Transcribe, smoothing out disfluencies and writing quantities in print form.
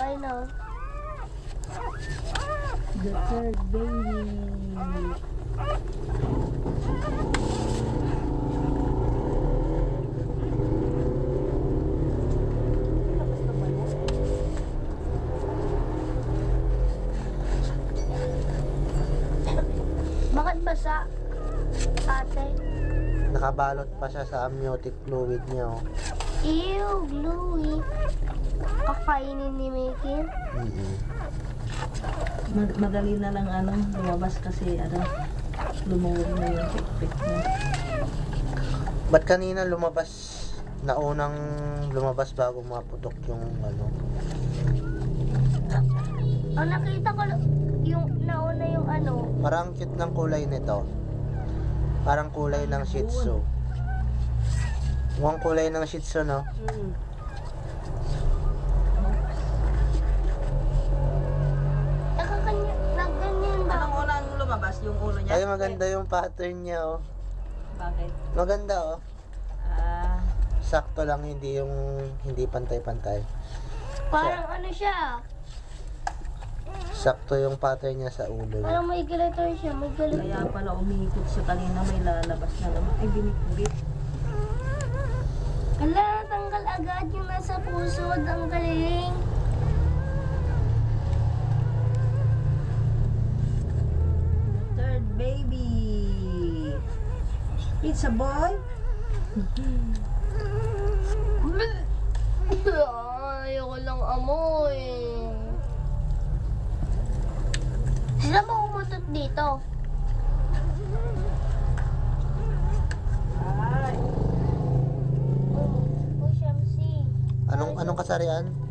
I know. The third baby. Bakit basa? Ate? Nakabalot pa siya sa amniotic fluid niya, oh. Ew, gluey. Kakainin ni Mickey. Madali na lang lumabas kasi lumuwag na yung pikpik niya. Ba't kanina lumabas, naunang lumabas bago maputok yung Nakita ko yung nauna yung Parang cute ng kulay nito. Parang kulay ng Shih Tzu. Mukhang kulay ng Shih Tzu, no? Nagganyan ba? Anong unang lumabas? Yung ulo niya? Ay, maganda yung pattern niya, oh. Bakit? Maganda, oh. Ah, Sakto lang, hindi pantay-pantay. Parang siya. Sakto yung pattern niya sa ulo niya. Parang may glitter siya. May glitter. kaya pala umiikot siya kanina, may lalabas na naman. Ay, binikbit. Ala, tanggal agad yung nasa puso. Ang galing. Third baby. It's a boy. Ayoko lang amoy. Sila mo umutot dito. Ay. Oh, Shamsi. Anong kasarian?